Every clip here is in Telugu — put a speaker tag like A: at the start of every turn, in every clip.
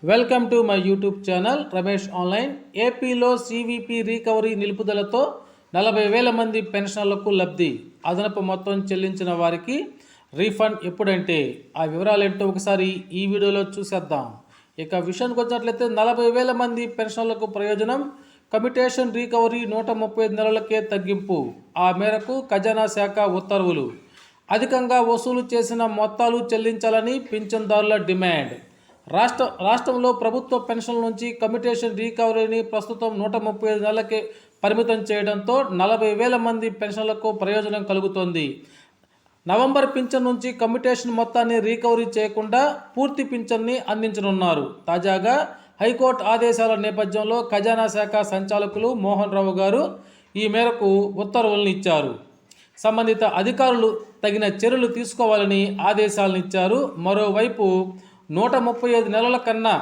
A: Welcome to my YouTube channel Ramesh online. ఏపీలో సివిపి రీకవరీ నిలుపుదలతో 40,000 మంది పెన్షనర్లకు లబ్ధి. అదనపు మొత్తం చెల్లించిన వారికి రీఫండ్ ఎప్పుడంటే ఆ వివరాలు ఏంటో ఒకసారి ఈ వీడియోలో చూసేద్దాం. ఇక విషయానికి వచ్చినట్లయితే 40,000 మంది పెన్షనర్లకు ప్రయోజనం. కమిటేషన్ రీకవరీ 135 నెలలకే తగ్గింపు. ఆ మేరకు ఖజానా శాఖ ఉత్తర్వులు. అధికంగా వసూలు చేసిన మొత్తాలు చెల్లించాలని పింఛన్దారుల డిమాండ్. రాష్ట్రంలో ప్రభుత్వ పెన్షన్ల నుంచి కమిటేషన్ రీకవరీని ప్రస్తుతం 135 నెలలకే పరిమితం చేయడంతో 40,000 మంది పెన్షన్లకు ప్రయోజనం కలుగుతోంది. నవంబర్ పింఛన్ నుంచి కమిటేషన్ మొత్తాన్ని రీకవరీ చేయకుండా పూర్తి పింఛన్ని అందించనున్నారు. తాజాగా హైకోర్టు ఆదేశాల నేపథ్యంలో ఖజానా శాఖ సంచాలకులు మోహన్ రావు గారు ఈ మేరకు ఉత్తర్వులను ఇచ్చారు. సంబంధిత అధికారులు తగిన చర్యలు తీసుకోవాలని ఆదేశాలను ఇచ్చారు. మరోవైపు 135 నెలల కన్నా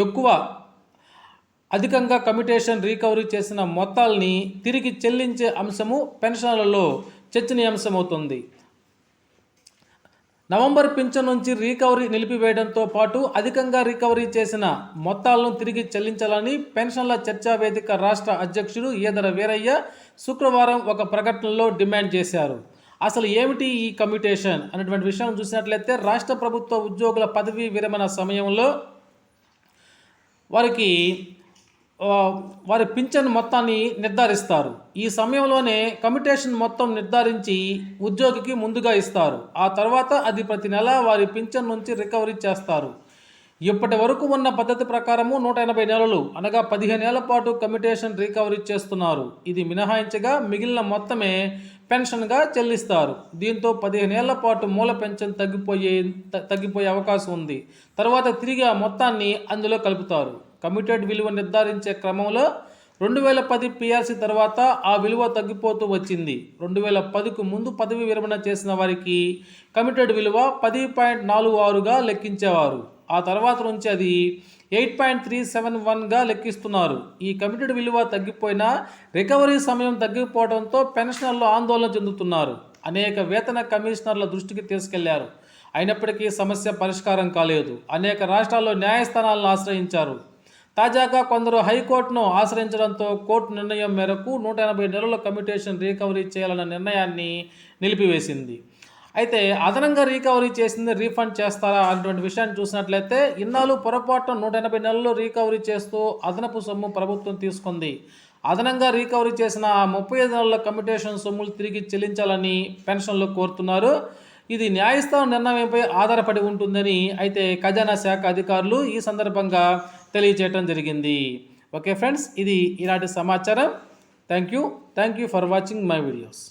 A: ఎక్కువ అధికంగా కమిటేషన్ రీకవరీ చేసిన మొత్తాలని తిరిగి చెల్లించే అంశము పెన్షన్లలో చర్చనీయాంశమవుతుంది. నవంబర్ పింఛన్ నుంచి రీకవరీ నిలిపివేయడంతో పాటు అధికంగా రీకవరీ చేసిన మొత్తాలను తిరిగి చెల్లించాలని పెన్షన్ల చర్చా వేదిక రాష్ట్ర అధ్యక్షుడు ఈదర వీరయ్య శుక్రవారం ఒక ప్రకటనలో డిమాండ్ చేశారు. అసలు ఏమిటి ఈ కమ్యూటేషన్ అనేటువంటి విషయం చూసినట్లయితే రాష్ట్ర ప్రభుత్వ ఉద్యోగుల పదవీ విరమణ సమయంలో వారి పింఛన్ మొత్తాన్ని నిర్ధారిస్తారు. ఈ సమయంలోనే కమ్యూటేషన్ మొత్తం నిర్ధారించి ఉద్యోగికి ముందుగా ఇస్తారు. ఆ తర్వాత అది ప్రతి నెల వారి పింఛన్ నుంచి రికవరీ చేస్తారు. ఇప్పటి వరకు ఉన్న పద్ధతి ప్రకారము 180 నెలలు అనగా 15 ఏళ్ల పాటు కమ్యూటేషన్ రికవరీ చేస్తున్నారు. ఇది మినహాయించగా మిగిలిన మొత్తమే పెన్షన్గా చెల్లిస్తారు. దీంతో 15 ఏళ్ల పాటు మూల పెన్షన్ తగ్గిపోయే అవకాశం ఉంది. తర్వాత తిరిగి ఆ మొత్తాన్ని అందులో కలుపుతారు. కమ్యూటెడ్ విలువ నిర్ధారించే క్రమంలో 2010 పిఆర్సీ తర్వాత ఆ విలువ తగ్గిపోతూ వచ్చింది. 2010కు ముందు పదవి విరమణ చేసిన వారికి కమ్యూటెడ్ విలువ 10.46గా లెక్కించేవారు. ఆ తర్వాత నుంచి అది 8.371గా లెక్కిస్తున్నారు. ఈ కమిటెడ్ విలువ తగ్గిపోయినా రికవరీ సమయం తగ్గిపోవడంతో పెన్షనర్లు ఆందోళన చెందుతున్నారు. అనేక వేతన కమిషనర్ల దృష్టికి తీసుకెళ్లారు. అయినప్పటికీ సమస్య పరిష్కారం కాలేదు. అనేక రాష్ట్రాల్లో న్యాయస్థానాలను ఆశ్రయించారు. తాజాగా కొందరు హైకోర్టును ఆశ్రయించడంతో కోర్టు నిర్ణయం మేరకు 180 నెలల కమ్యూటేషన్ రీకవరీ చేయాలన్న నిర్ణయాన్ని నిలిపివేసింది. అయితే అదనంగా రీకవరీ చేసింది రీఫండ్ చేస్తారా అన్నటువంటి విషయాన్ని చూసినట్లయితే ఇన్నాళ్ళు పొరపాటున 180 నెలలు రీకవరీ చేస్తూ అదనపు సొమ్ము ప్రభుత్వం తీసుకుంది. అదనంగా రీకవరీ చేసిన 35 నెలల కమ్యూటేషన్ సొమ్ములు తిరిగి చెల్లించాలని పెన్షన్లు కోరుతున్నారు. ఇది న్యాయస్థానం నిర్ణయంపై ఆధారపడి ఉంటుందని అయితే ఖజానా శాఖ అధికారులు ఈ సందర్భంగా తెలియజేయడం జరిగింది. ఓకే ఫ్రెండ్స్, ఇది ఈనాటి సమాచారం. Thank you for watching my videos.